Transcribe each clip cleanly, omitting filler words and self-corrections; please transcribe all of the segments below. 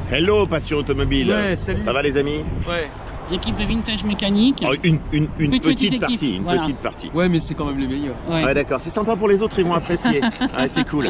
Hello Passion Automobile. Ouais, salut. Ça va les amis? Ouais. L'équipe de Vintage Mécanique. Oh, une petite partie, voilà. petite partie. Ouais, mais c'est quand même les meilleurs. Ouais, d'accord, c'est sympa pour les autres, ils vont apprécier. Ouais, c'est cool.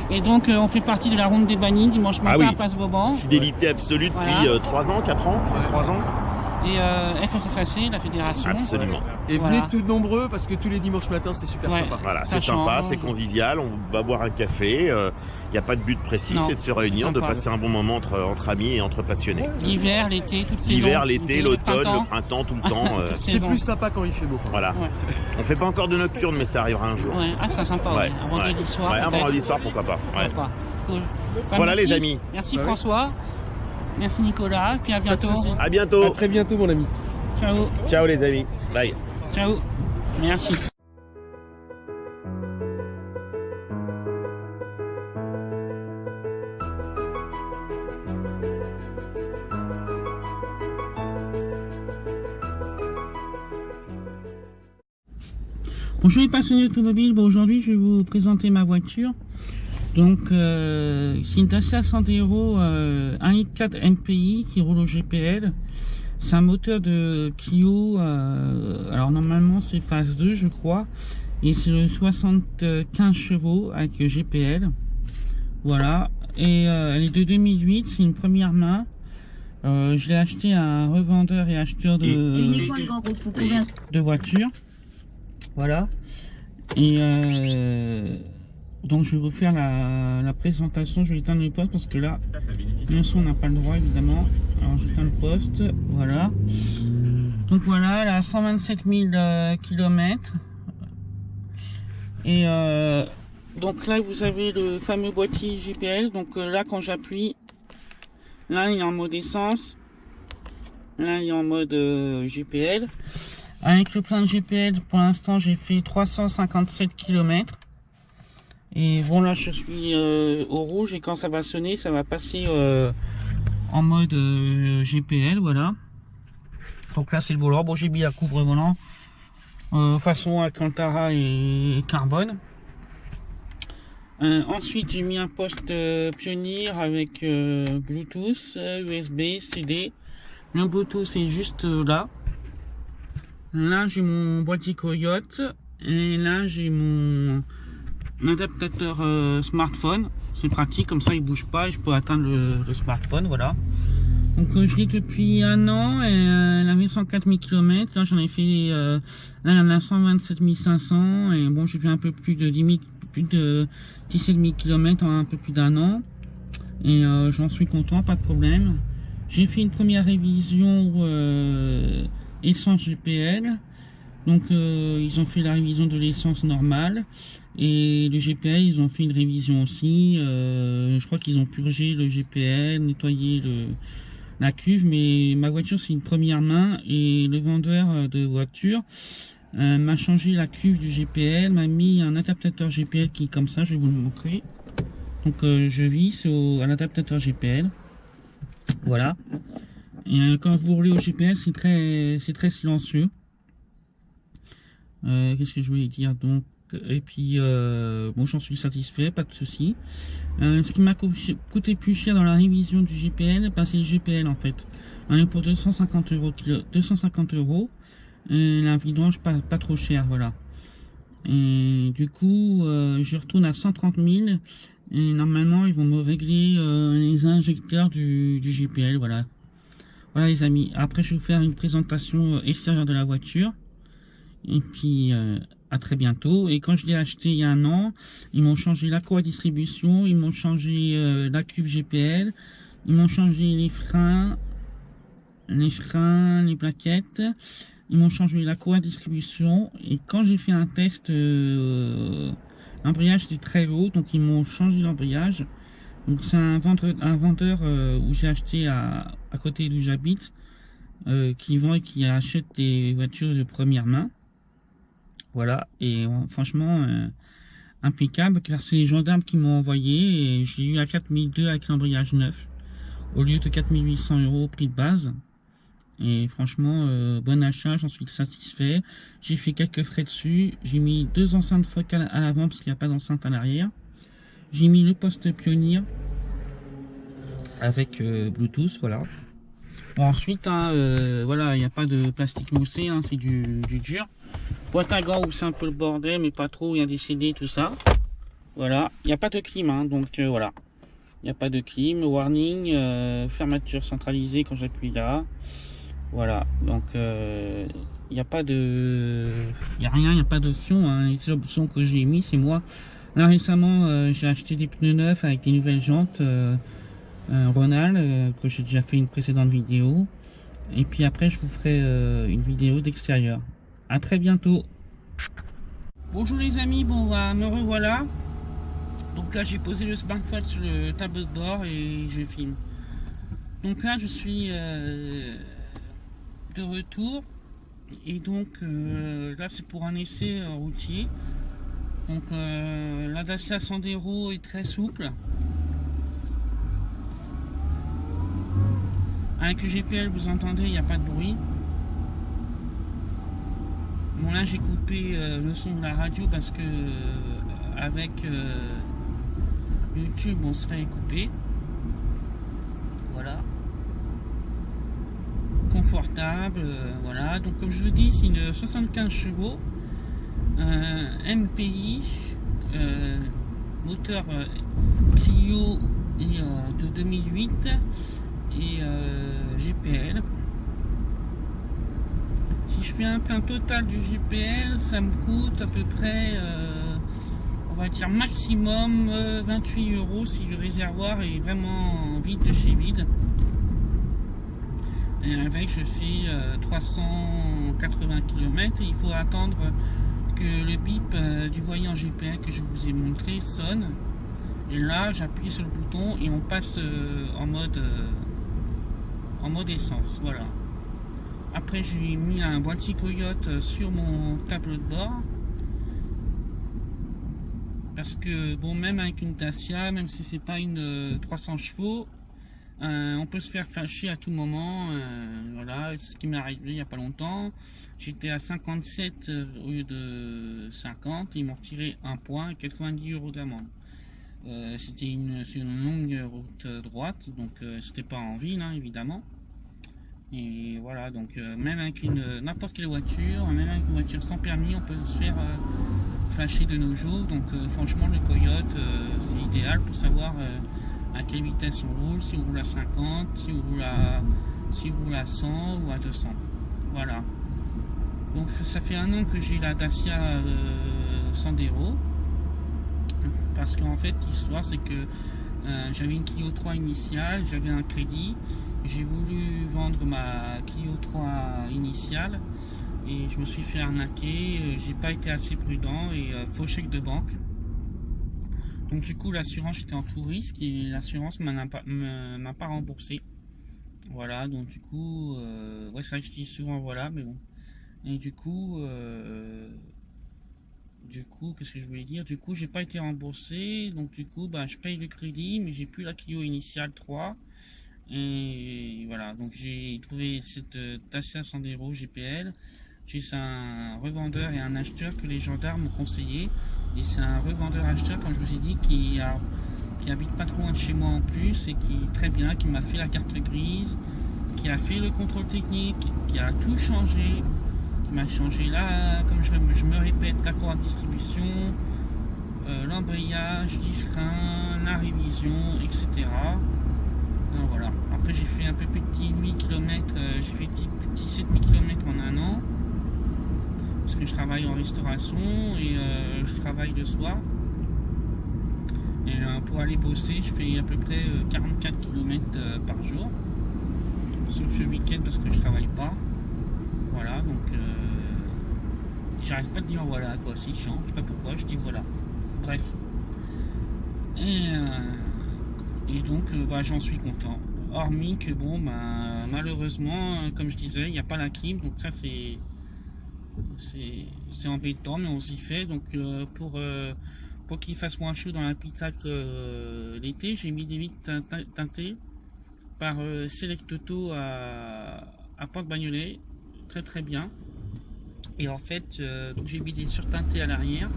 Et donc on fait partie de la ronde des bannis dimanche matin oui. à Place Vauban. Fidélité absolue depuis Voilà. 3 ans, 4 ans, Ouais. 3 ans. Et FFFAC, la fédération. Absolument. Et Voilà. venez tous nombreux parce que tous les dimanches matins c'est super Ouais. sympa. Voilà, Ça c'est sympa, change. c'est convivial, on va boire un café. Il n'y a pas de but précis, Non, c'est de se réunir, c'est de sympa. passer un bon moment entre amis et entre passionnés. L'hiver, l'été, toute saison. L'hiver, l'été, l'automne, printemps. le printemps, tout le temps. C'est Saison. plus sympa quand il fait beau. Voilà. Ouais. On fait pas encore de nocturne, mais ça arrivera un jour. Ouais. Ah, c'est sympa, Ouais, ouais. Un vendredi ouais. soir. Ouais, un peut-être. vendredi soir, pourquoi pas. Ouais. Pourquoi pas. Cool. Voilà, merci. les amis. Merci Bah oui. François. Merci Nicolas. Puis à Pas de bientôt. soucis. À À bientôt. très bientôt mon ami. Ciao. Ciao les amis. Bye. Ciao. Merci. Bonjour les passionnés automobiles, bon, aujourd'hui je vais vous présenter ma voiture. Donc c'est une Dacia Sandero 1.4 MPI qui roule au GPL. C'est un moteur de Clio, alors normalement c'est phase 2 je crois. Et c'est le 75 chevaux avec GPL. Voilà, et elle est de 2008, c'est une première main. Je l'ai acheté à un revendeur et acheteur de voitures. Voilà. Et donc je vais vous faire la présentation. Je vais éteindre les postes parce que là, bien sûr, on n'a pas le droit évidemment. Alors j'éteins le poste. Voilà. Donc voilà, elle a 127 000 km. Et donc là, vous avez le fameux boîtier GPL. Donc là, quand j'appuie, là il est en mode essence. Là il est en mode GPL. Avec le plein de GPL, pour l'instant, j'ai fait 357 km. Et bon, là, je suis au rouge. Et quand ça va sonner, ça va passer en mode GPL. Voilà. Donc là, c'est le volant. Bon, j'ai mis un couvre-volant façon Alcantara et carbone. Ensuite, j'ai mis un poste Pioneer avec Bluetooth, USB, CD. Le Bluetooth est juste là. Là, j'ai mon boîtier Coyote et là, j'ai mon adaptateur smartphone. C'est pratique, comme ça, il bouge pas et je peux atteindre le smartphone. Voilà. Donc, je l'ai depuis 1 an et elle avait 104 000 km. Là, j'en ai fait là, elle a 127 500 et bon, j'ai fait un peu plus de 17 000 km en un peu plus d'1 an. Et j'en suis content, pas de problème. J'ai fait une première révision essence GPL, donc ils ont fait la révision de l'essence normale et le GPL ils ont fait une révision aussi. Je crois qu'ils ont purgé le GPL, nettoyé la cuve, mais ma voiture c'est une première main et le vendeur de voiture m'a changé la cuve du GPL, m'a mis un adaptateur GPL qui est comme ça, je vais vous le montrer. Donc je visse à l'adaptateur GPL, voilà. Et quand vous roulez au GPL, c'est très silencieux. Qu'est-ce que je voulais dire donc? Et puis bon, j'en suis satisfait, pas de souci. Ce qui m'a coûté plus cher dans la révision du GPL, ben, c'est le GPL en fait. On est pour 250 €. Et la vidange pas trop cher, voilà. Et du coup, je retourne à 130 000. Et normalement, ils vont me régler les injecteurs du GPL, voilà. Voilà les amis, après je vais vous faire une présentation extérieure de la voiture. Et puis à très bientôt. Et quand je l'ai acheté il y a 1 an, ils m'ont changé la courroie distribution, ils m'ont changé la cuve GPL, ils m'ont changé les freins, les plaquettes, ils m'ont changé la courroie distribution. Et quand j'ai fait un test, l'embrayage était très haut, donc ils m'ont changé l'embrayage. Donc c'est un vendeur où j'ai acheté à côté d'où j'habite, qui vend et qui achète des voitures de première main. Voilà, et franchement impeccable, car c'est les gendarmes qui m'ont envoyé et j'ai eu à 4002 avec l'embrayage neuf au lieu de 4800 € au prix de base. Et franchement, bon achat, j'en suis satisfait. J'ai fait quelques frais dessus. J'ai mis 2 enceintes focales à l'avant parce qu'il n'y a pas d'enceinte à l'arrière. J'ai mis le poste Pioneer. avec Bluetooth, voilà. Bon, ensuite, hein, voilà, il n'y a pas de plastique moussé, hein, c'est du dur. Boîte à gants où c'est un peu le bordel, mais pas trop, il y a des CD, tout ça. Voilà, il n'y a pas de clim, hein, donc voilà. Il n'y a pas de clim, warning, fermeture centralisée quand j'appuie là. Voilà, donc il n'y a pas de... Il n'y a rien, il n'y a pas d'option, hein. Les options que j'ai mis, c'est moi. Là récemment, j'ai acheté des pneus neufs avec des nouvelles jantes Ronald, que j'ai déjà fait une précédente vidéo. Et puis après, je vous ferai une vidéo d'extérieur. À très bientôt. Bonjour les amis, bon bah, me revoilà. Donc là, j'ai posé le smartphone sur le tableau de bord et je filme. Donc là, je suis de retour. Et donc là, c'est pour un essai routier. Donc la Dacia Sandero est très souple. Avec le GPL, vous entendez, il n'y a pas de bruit. Bon là, j'ai coupé le son de la radio parce que avec YouTube, on serait coupé. Voilà. Confortable, voilà. Donc comme je vous dis, c'est une 75 chevaux. MPI, moteur Clio et, de 2008 et GPL. Si je fais un plein total du GPL, ça me coûte à peu près, on va dire maximum 28 € si le réservoir est vraiment vide de chez vide. Et avec, je fais 380 km et il faut attendre que le bip du voyant GPL que je vous ai montré sonne. Et là, j'appuie sur le bouton et on passe en mode essence. Voilà. Après, j'ai mis un boîtier Coyote sur mon tableau de bord. Parce que, bon, même avec une Dacia, même si c'est pas une 300 chevaux, on peut se faire flasher à tout moment. Voilà, c'est ce qui m'est arrivé il n'y a pas longtemps. J'étais à 57 au lieu de 50. Ils m'ont retiré un point et 90 € d'amende. C'était une longue route droite, donc c'était pas en ville, hein, évidemment. Et voilà, donc même avec n'importe quelle voiture, même avec une voiture sans permis, on peut se faire flasher de nos jours. Donc franchement, le Coyote, c'est idéal pour savoir à quelle vitesse on roule, si on roule à 50, si on roule à 100 ou à 200. Voilà. Donc ça fait un an que j'ai la Dacia Sandero. Parce qu'en fait, l'histoire, c'est que j'avais une Clio 3 initiale, j'avais un crédit. J'ai voulu vendre ma Clio 3 initiale et je me suis fait arnaquer. J'ai pas été assez prudent et faux chèque de banque. Donc du coup, l'assurance, j'étais en tout risque et l'assurance m'a pas remboursé. Voilà, donc du coup, ouais, c'est vrai que je dis souvent voilà, mais bon. Et du coup, qu'est-ce que je voulais dire? Du coup, j'ai pas été remboursé. Donc du coup, bah, je paye le crédit, mais j'ai plus la Clio initiale 3. Et voilà, donc j'ai trouvé cette Dacia Sandero GPL. J'ai un revendeur et un acheteur que les gendarmes m'ont conseillé. Et c'est un revendeur acheteur, comme je vous ai dit, qui habite pas trop loin de chez moi en plus et qui est très bien, qui m'a fait la carte grise, qui a fait le contrôle technique, qui a tout changé, qui m'a changé là, comme je me répète, la courroie de distribution, l'embrayage, les freins, la révision, etc. Alors voilà. Après j'ai fait un peu plus de 10 000 km, j'ai fait 17 000 km en un an. Parce que je travaille en restauration et je travaille le soir. Et pour aller bosser, je fais à peu près 44 km par jour. Sauf le week-end parce que je travaille pas. Voilà, donc j'arrête pas de dire voilà quoi, c'est chiant, je sais pas pourquoi, je dis voilà. Bref. Et donc bah, j'en suis content. Hormis que bon bah, malheureusement, comme je disais, il n'y a pas la clim, donc ça c'est embêtant, mais on s'y fait. Donc pour qu'il fasse moins chaud dans la pitacle l'été, j'ai mis des vitres teintées par Select Auto à Port-Bagnolet, très très bien. Et en fait, j'ai mis des surteintés à l'arrière.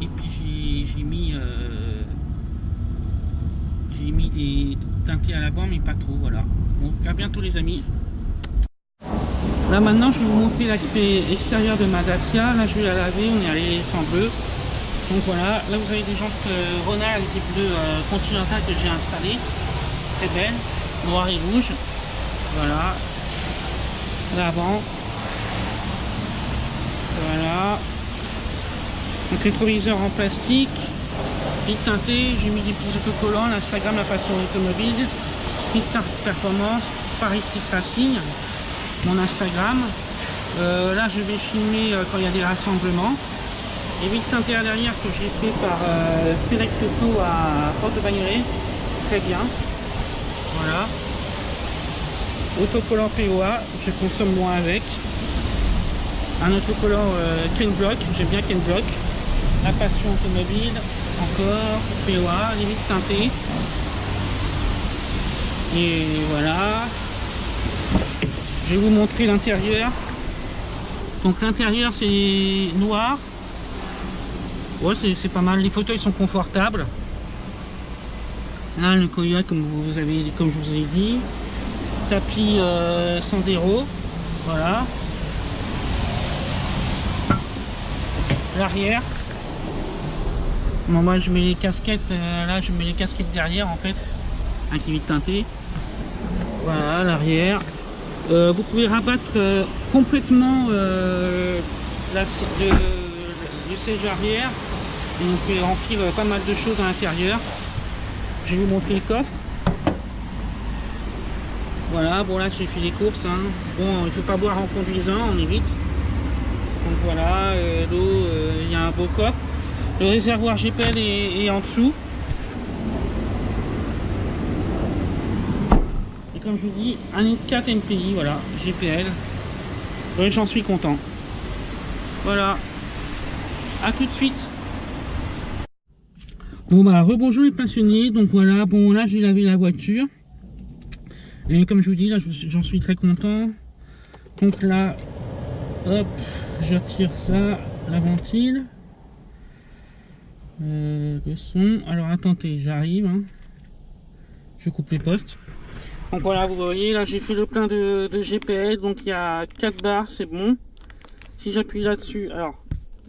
Et puis j'ai mis J'ai mis des teintés à l'avant, mais pas trop, voilà. Donc à bientôt les amis. Là maintenant je vais vous montrer l'aspect extérieur de ma Dacia. Là je vais la laver, on est allé sans bleu. Donc voilà, là vous avez des jantes Ronald avec des bleus Continental que j'ai installées. Très belles, noir et rouge. Voilà. L'avant. Voilà. Donc rétroviseur en plastique. Vite teinté, j'ai mis des petits autocollants, l'Instagram La Passion Automobile, Street Art Performance, Paris Street Racing, mon Instagram. Là je vais filmer quand il y a des rassemblements. Et vite teinté à l'arrière que j'ai fait par Select Auto à Porte de Bagnolet. Très bien. Voilà. Autocollant POA, je consomme moins avec. Un autocollant Ken Block, j'aime bien Ken Block. La Passion Automobile, encore POA, limite teinté. Et voilà. Je vais vous montrer l'intérieur. Donc l'intérieur c'est noir. Ouais, c'est pas mal, les fauteuils sont confortables. Là le Coyote comme je vous ai dit. Tapis Sandero. Voilà. L'arrière. Bon, moi je mets les casquettes, là je mets les casquettes derrière en fait, qui est vite teinté. Voilà l'arrière. Vous pouvez rabattre complètement le siège arrière. Et on peut remplir pas mal de choses à l'intérieur. Je vais vous montrer le coffre. Voilà, bon là j'ai fait les courses. Hein. Bon, il ne faut pas boire en conduisant, on évite. Donc voilà, l'eau, il y a un beau coffre. Le réservoir GPL est en dessous. Et comme je vous dis, un 4 NPI, voilà, GPL. J'en suis content. Voilà. À tout de suite. Bon bah rebonjour les passionnés. Donc voilà, bon là j'ai lavé la voiture. Et comme je vous dis, là j'en suis très content. Donc là, hop, je retire ça, la ventile. Le son. Alors attendez, j'arrive. Hein. Je coupe les postes. Donc voilà, vous voyez, là j'ai fait le plein de GPL. Donc il y a 4 barres, c'est bon. Si j'appuie là-dessus, alors,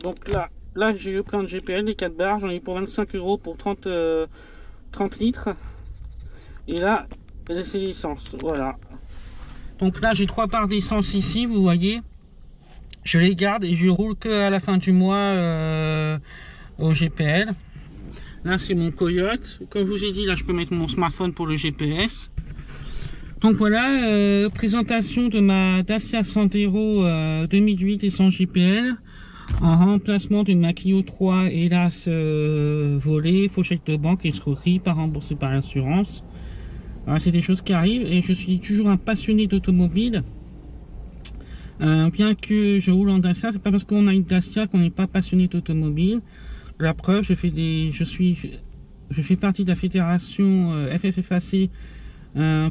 donc là j'ai le plein de GPL, les 4 barres. J'en ai pour 25 € pour 30 litres. Et là, c'est l'essence. Voilà. Donc là j'ai 3 barres d'essence ici, vous voyez. Je les garde et je roule que à la fin du mois au GPL. Là c'est mon Coyote. Comme je vous ai dit, là je peux mettre mon smartphone pour le GPS. Donc voilà, présentation de ma Dacia Sandero 2008 et sans GPL. En remplacement de ma Clio 3, hélas volée, faux chèque de banque, escroquerie, pas remboursé par l'assurance. Voilà, c'est des choses qui arrivent et je suis toujours un passionné d'automobile. Bien que je roule en Dacia, c'est pas parce qu'on a une Dacia qu'on n'est pas passionné d'automobile. La preuve, je fais partie de la fédération FFFAC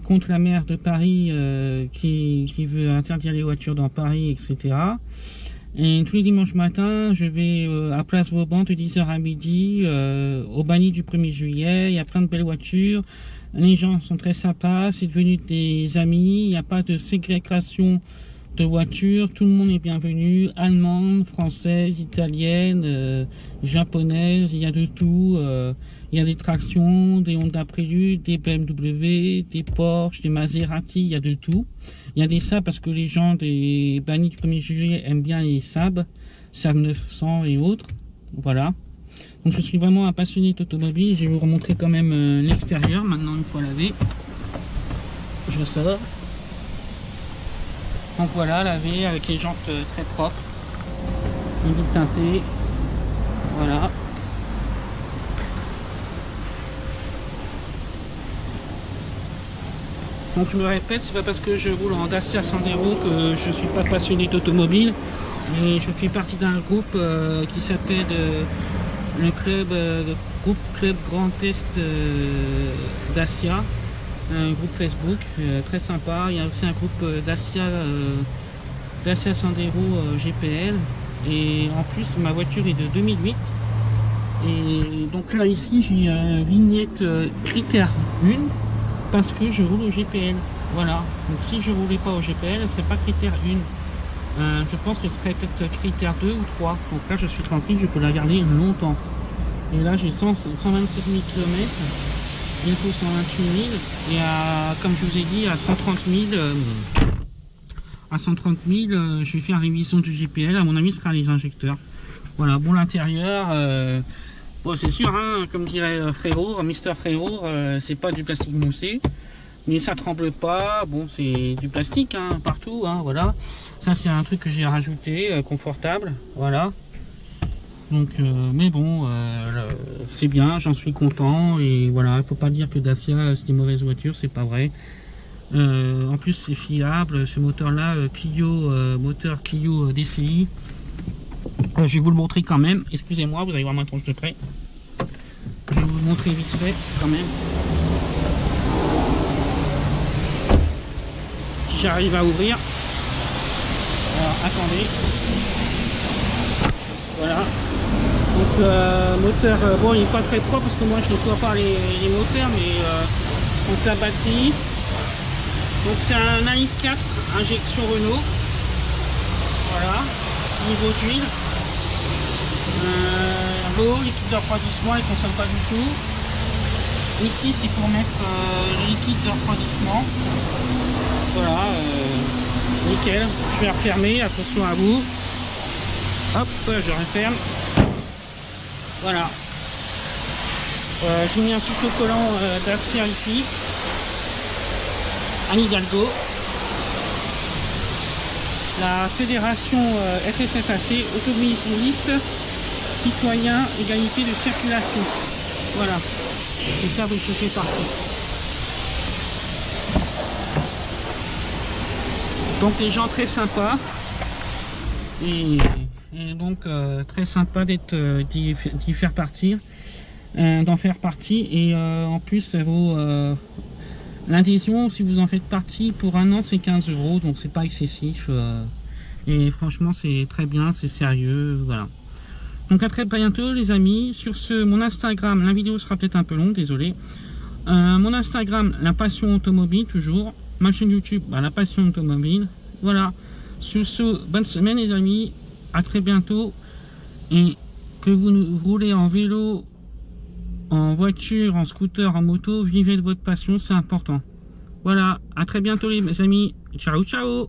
contre la maire de Paris qui veut interdire les voitures dans Paris, etc. Et tous les dimanches matins, je vais à Place Vauban de 10h à midi, au Banni du 1er juillet. Il y a plein de belles voitures. Les gens sont très sympas, c'est devenu des amis. Il n'y a pas de ségrégation de voitures, tout le monde est bienvenu, allemande, française, italienne, japonaise, il y a de tout, il y a des tractions, des Honda Prélude, des BMW, des Porsche, des Maserati, il y a de tout. Il y a des Saab parce que les gens des Bannis du 1er juillet aiment bien les Saab, Saab 900 et autres, voilà. Donc je suis vraiment un passionné d'automobile, je vais vous remontrer quand même l'extérieur, maintenant une fois lavé, je sors. Donc voilà, lavé avec les jantes très propres, limite teintées, voilà. Donc je me répète, c'est pas parce que je roule en Dacia Sandero que je suis pas passionné d'automobile, mais je fais partie d'un groupe qui s'appelle le groupe Club Grand Est Dacia. Un groupe Facebook très sympa. Il y a aussi un groupe Dacia Sandero GPL. Et en plus ma voiture est de 2008. Et donc là ici j'ai vignette critère 1 parce que je roule au GPL. Voilà, donc si je roulais pas au GPL, ce serait pas critère 1. Je pense que ce serait peut-être critère 2 ou 3. Donc là je suis tranquille, je peux la garder longtemps. Et là j'ai 127 000 km, bientôt 128 000. Et comme je vous ai dit, à 130 000, je vais faire révision du GPL. À mon avis, ce sera les injecteurs. Voilà, bon, l'intérieur, bon, c'est sûr, hein, comme dirait Frérot, Mister Frérot, c'est pas du plastique moussé, mais ça tremble pas. Bon, c'est du plastique hein, partout, hein, voilà. Ça, c'est un truc que j'ai rajouté, confortable, voilà. Donc, mais bon, c'est bien, j'en suis content, et voilà, il faut pas dire que Dacia, c'est une mauvaise voiture, c'est pas vrai. En plus, c'est fiable, ce moteur-là, Clio, moteur Clio DCI. Je vais vous le montrer quand même, excusez-moi, vous allez voir ma tronche de près. Je vais vous le montrer vite fait quand même. Si j'arrive à ouvrir. Alors attendez. Voilà. Donc moteur, bon il n'est pas très propre parce que moi je ne nettoie pas les moteurs, mais donc la batterie. Donc c'est un AI4 injection Renault. Voilà. Niveau d'huile. L'eau, liquide de refroidissement, il ne consomme pas du tout. Ici c'est pour mettre le liquide de refroidissement. Voilà, nickel. Je vais refermer, attention à vous. Hop, je referme. Voilà. J'ai mis un autocollant Dacia ici. Anne Hidalgo. La fédération FSSAC, automobiliste, citoyen, égalité de circulation. Voilà. Et ça, vous chauffez partout. Donc les gens très sympas. Et donc très sympa d'y faire partir. D'en faire partie. Et en plus, ça vaut... l'adhésion, si vous en faites partie, pour un an, c'est 15 €, donc c'est pas excessif. Et franchement, c'est très bien, c'est sérieux, voilà. Donc à très bientôt, les amis. Sur ce, mon Instagram, la vidéo sera peut-être un peu longue, désolé. Mon Instagram, la passion automobile, toujours. Ma chaîne YouTube, la passion automobile. Voilà. Sur ce, bonne semaine, les amis. À très bientôt. Et que vous roulez en vélo, en voiture, en scooter, en moto, vivez de votre passion, c'est important. Voilà, à très bientôt les amis. Ciao, ciao.